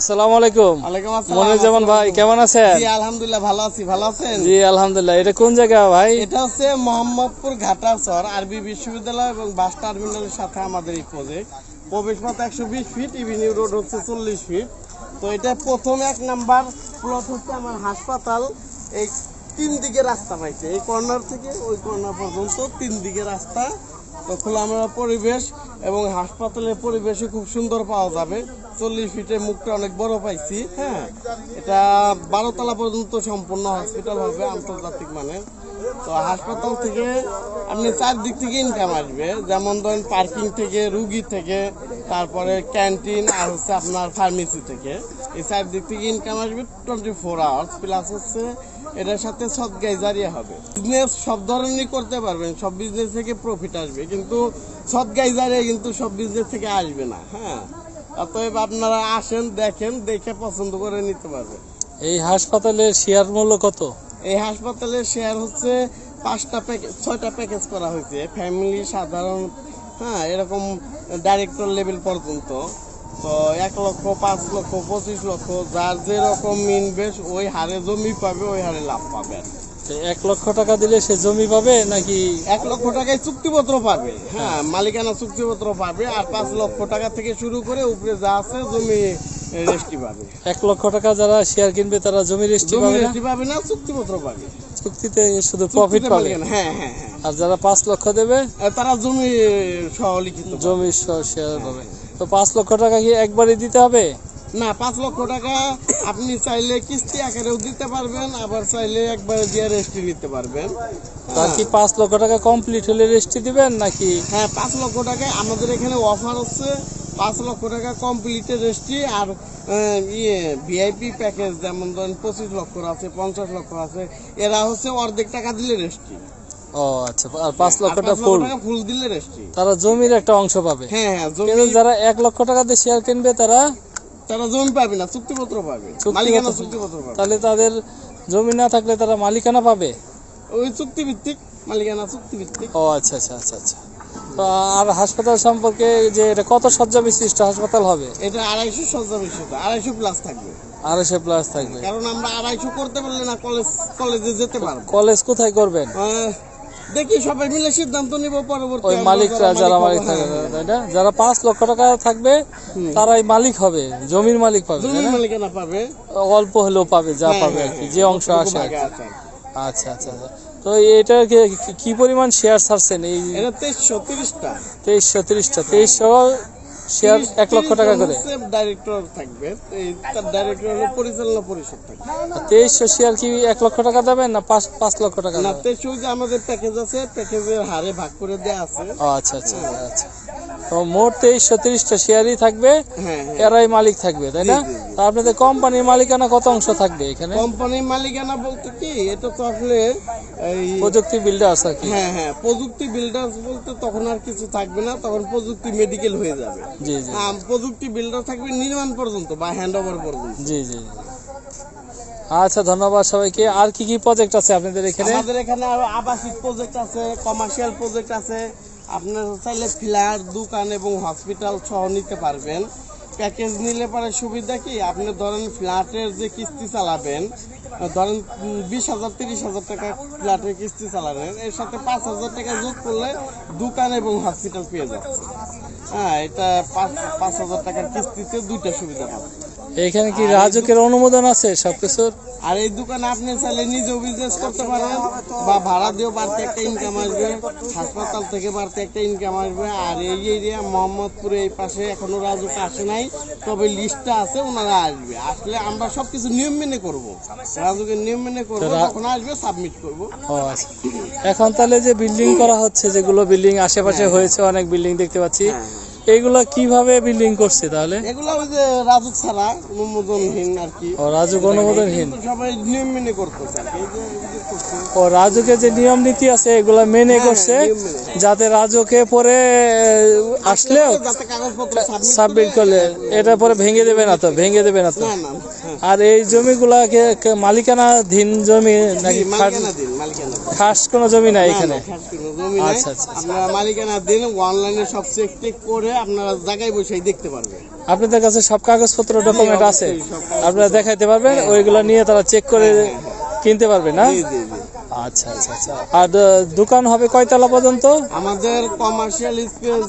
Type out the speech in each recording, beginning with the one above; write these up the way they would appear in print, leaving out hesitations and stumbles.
আসসালামু আলাইকুম। ওয়ালাইকুম আসসালাম। মনিরুজ্জামান ভাই কেমন আছেন? জি আলহামদুলিল্লাহ ভালো আছি, ভালো আছেন? জি আলহামদুলিল্লাহ। এটা কোন জায়গা ভাই? এটা হচ্ছে মোহাম্মদপুর ঘাটাচর আরবি বিশ্ববিদ্যালয় এবং বাস টার্মিনালের সাথে আমাদের এই প্রজেক্ট। প্রবেশ পথ 120 ফিট, ইভিনিউ রোড হচ্ছে 40 ফিট। তো এটা প্রথম 1 নাম্বার প্লট হচ্ছে আমার হাসপাতাল। এই 3 দিকে রাস্তা পাইছে, এই কর্নার থেকে ওই কর্নার পর্যন্ত 3 দিকে রাস্তা। তো খোলামেলা পরিবেশ এবং হাসপাতালের পরিবেশও খুব সুন্দর পাওয়া যাবে। 40 ফিটের মুখটা অনেক বড় পাইছি। হ্যাঁ, এটা 12 তলা পর্যন্ত সম্পূর্ণ হসপিটাল হবে আন্তর্জাতিক মানের। তো হাসপাতাল থেকে আপনি 4 দিক থেকে ইনকাম আসবে, যেমন ধরেন পার্কিং থেকে, রুগী থেকে, তারপরে ক্যান্টিন আর হচ্ছে আপনার ফার্মেসি থেকে। এই 4 দিক থেকে ইনকাম আসবে 24 আওয়ার্স। প্লাস হচ্ছে এটার সাথে সদগাই জারিয়া হবে। বিজনেস সব ধরনেরই করতে পারবেন, সব বিজনেস থেকে প্রফিট আসবে, কিন্তু সদগাই জারিয়া কিন্তু সব বিজনেস থেকে আসবে না। হ্যাঁ, অতএব আপনারা আসেন, দেখেন, দেখে পছন্দ করে নিতে পারবেন। এই হাসপাতালের শেয়ার মূল্য কত? এই হাসপাতালের শেয়ার হচ্ছে 6টা প্যাকেজ করা হয়েছে, ফ্যামিলি, সাধারণ, হ্যাঁ, এরকম ডাইরেক্টর লেভেল পর্যন্ত। তো 1 লক্ষ, 5 লক্ষ, 25 লক্ষ, যার যেরকম ইনভেস্ট ওই হারে জমি পাবে, ওই হারে লাভ পাবে। 1 লক্ষ টাকা দিলে সে জমি পাবে নাকি? 1 লক্ষ টাকায় চুক্তিপত্র পাবে, হ্যাঁ, মালিকানা চুক্তিপত্র পাবে। আর 5 লক্ষ টাকা থেকে শুরু করে উপরে যা আছে জমি রেস্টি পাবে। 1 লক্ষ টাকা যারা শেয়ার কিনবে তারা জমি রেজিস্ট্রি জমি পাবে না? রেস্টি পাবে না, চুক্তিপত্র পাবে। চুক্তিতে শুধু প্রফিট চুক্তিতে পাবে। মালিকানা, হ্যাঁ হ্যাঁ হ্যাঁ। আর যারা 5 লক্ষ দেবে তারা জমি সহ লিখিত পাবে। জমি শেয়ার পাবে। তো 5 লক্ষ টাকা কি একবারই দিতে হবে? না, 5 লক্ষ টাকা আপনি চাইলে কিস্তি আকারেও দিতে পারবেন, আবার চাইলে একবারে দিয়ে রেস্টি নিতে পারবেন। তার কি 5 লক্ষ টাকা কমপ্লিট হলে রেজিস্ট্রি দিবেন নাকি? হ্যাঁ, 5 লক্ষ টাকায় আমাদের এখানে অফার হচ্ছে 5 লক্ষ টাকা কমপ্লিটে রেস্টি। আর ভিআইপি প্যাকেজ যেমন ধরেন 25 লক্ষ আছে, 50 লক্ষ আছে, এরা হচ্ছে অর্ধেক টাকা দিলে রেস্টি। ও আচ্ছা, আর 5 লক্ষ টাকা ফুল দিলে রেস্টি। তারা জমির একটা অংশ পাবে। হ্যাঁ হ্যাঁ, কিন্তু যারা 1 লক্ষ টাকা দিয়ে শেয়ার কিনবে তারা জমি পাবে না, চুক্তিপত্র পাবে, মালিকানা চুক্তিপত্র পাবে। তাহলে তাদের জমি না থাকলে তারা মালিকানা পাবে? ওই চুক্তিভিত্তিক মালিকানা, চুক্তিভিত্তিক। ও আচ্ছা আচ্ছা আচ্ছা আচ্ছা। তো আর হাসপাতাল সম্পর্কে, যে এটা কত শয্যা বিশিষ্ট হাসপাতাল হবে? এটা 250 শয্যা বিশিষ্ট, 250 প্লাস থাকবে। 250 প্লাস থাকবে, কারণ আমরা 250 করতে পারলে না কলেজে যেতে পারবো। কলেজ কোথায় করবেন? দেখি সবাই মিলে সিদ্ধান্ত নিব পরবর্তী। ওই মালিকরা, যারা মালিক থাকবে, তাই না? যারা 5 লক্ষ টাকা থাকবে তারাই মালিক হবে, জমির মালিক পাবে, জমি মালিকানা পাবে, অল্প হলেও পাবে, যা পাবে আর কি, যে অংশ আসে আর কি। আচ্ছা আচ্ছা। তো এটা কি পরিমাণ শেয়ার ছাড়ছেন? এই এটা 2330টা 2330টা 2300 শেয়ার 1 লক্ষ টাকা করে। ডাইরেক্টর থাকবে, এই তার ডাইরেক্টর হলো পরিচালনা পরিষদ থাকবে। 2300 শেয়ার কি 1 লক্ষ টাকা দেবেন না 5 লক্ষ টাকা না, দেবেন? 2300 যে আমাদের প্যাকেজ আছে, প্যাকেজের হারে ভাগ করে দেয়া আছে। ও আচ্ছা আচ্ছা আচ্ছা। তো মোট 2330টা শেয়ারই থাকবে, হ্যাঁ, এরাই মালিক থাকবে, তাই না? জি, জি, জি। তা আপনাদের কোম্পানির মালিকানা কত অংশ থাকবে এখানে? কোম্পানির মালিকানা বলতে কি, এটা তো আসলে এই প্রযুক্তি বিল্ডার্স আর কি। হ্যাঁ হ্যাঁ, প্রযুক্তি বিল্ডার্স বলতে তখন আর কিছু থাকবে না, তখন প্রযুক্তি মেডিকেল হয়ে যাবে। জি জি প্রযুক্তি বিল্ডার থাকবে নির্মাণ পর্যন্ত বা হ্যান্ড ওভার পর্যন্ত। জি জি। আচ্ছা, ধন্যবাদ সবাইকে। আর কি কি প্রজেক্ট আছে আপনাদের এখানে? আমাদের এখানে আরো আবাসিক প্রজেক্ট আছে, কমার্শিয়াল প্রজেক্ট আছে। আপনার চাইলে ফ্ল্যাট, দোকান এবং হসপিটাল সহ নিতে পারবেন। প্যাকেজ নিলে পরে সুবিধা কি, আপনি ধরেন ফ্ল্যাটের যে কিস্তি চালাবেন, ধরেন 20,000 30,000 টাকা ফ্ল্যাটের কিস্তি চালাবেন, এর সাথে 5,000 টাকা যোগ করলে দোকান এবং হসপিটাল পেয়ে যাচ্ছে। হ্যাঁ, এটা 5,000 টাকার কিস্তিতে 2টা সুবিধা পাবেন। এখানে কি রাজুকের অনুমোদন আছে সবকিছুর? আর এই দোকানে আপনি চাইলে নিজেও বিজনেস করতে পারেন, বা ভাড়া দিয়েও বাড়তে একটা ইনকাম আসবে, হাসপাতাল থেকে বাড়তে একটা ইনকাম আসবে। আর এই এরিয়া মোহাম্মদপুরে এই পাশে এখনো রাজুক আসে নাই, তবে লিস্টটা আছে, ওনারা আসবে। আসলে আমরা সবকিছু নিয়ম মেনে করবো, রাজুকের নিয়ম মেনে করবো, যখন আসবে সাবমিট করবো। ও আচ্ছা। এখন তাহলে যে বিল্ডিং করা হচ্ছে, যেগুলো বিল্ডিং আশেপাশে হয়েছে, অনেক বিল্ডিং দেখতে পাচ্ছি, এইগুলা কিভাবে বিল্ডিং করছে তাহলে? এগুলো ওই যে রাজুক ছাড়া অনুমোদনহীন আর কি। ও রাজুক অনুমোদনহীন, সবাই নিয়ম মেনে করতেছে আর কি। এই যে করছে। ও রাজুকের যে নিয়ম নীতি আছে এগুলা মেনে করছে, নিয়ম মেনে। যাতে রাজুকে পরে আসলেও যাতে কাগজপত্র সাবমিট করলে এটা পরে ভেঙে দেবে না তো? ভেঙে দেবে না তো? না না, হ্যাঁ। আর এই জমিগুলাকে মালিকানাধীন জমি নাকি মালিকানা দিন, মালিকানা দিন। খাস কোনো জমি নাই এখানে? না, খাস কোনো জমি নাই। আচ্ছা আচ্ছা। আপনারা মালিকানা দিন, অনলাইনে সব চেক টেক করে আপনারা জায়গায় বসেই দেখতে পারবেন। আপনাদের কাছে সব কাগজপত্র ডকুমেন্ট আছে, অবশ্যই, সব কাগজপত্র। আপনারা দেখাইতে পারবেন, ওইগুলো নিয়ে তারা চেক করে কিনতে পারবে না? জি জি জি। আচ্ছা আচ্ছা আচ্ছা। আর দোকান হবে কয়তলা পর্যন্ত? আমাদের কমার্শিয়াল স্পেস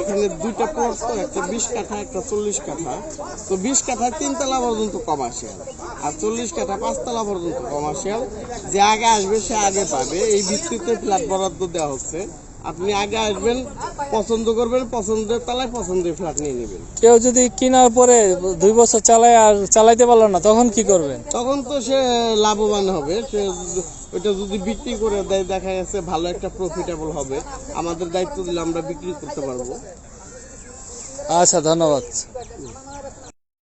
এখানে দুইটা প্লট, তো একটা 20 কাঠা একটা 40 কাঠা। তো 20 কাঠা 3 তলা পর্যন্ত কমার্শিয়াল, আর 40 কাঠা 5 তলা পর্যন্ত কমার্শিয়াল। যে আগে আসবে সে আগে পাবে, এই ভিত্তিতে ফ্ল্যাট বরাদ্দ দেওয়া হচ্ছে। আপনি আগে আসবেন, পছন্দ করবেন, পছন্দের তলায় পছন্দের ফ্ল্যাট নিয়ে নেবেন। কেউ যদি কেনার পরে 2 বছর চালায় আর চালাইতে পারলো না, তখন কি করবেন? তখন তো সে লাভবান হবে। সে ওইটা যদি বিক্রি করে দেয়, দেখা যাচ্ছে ভালো একটা প্রফিটেবল হবে, আমাদের দায়িত্ব দিলে আমরা বিক্রি করতে পারবো। আচ্ছা, ধন্যবাদ।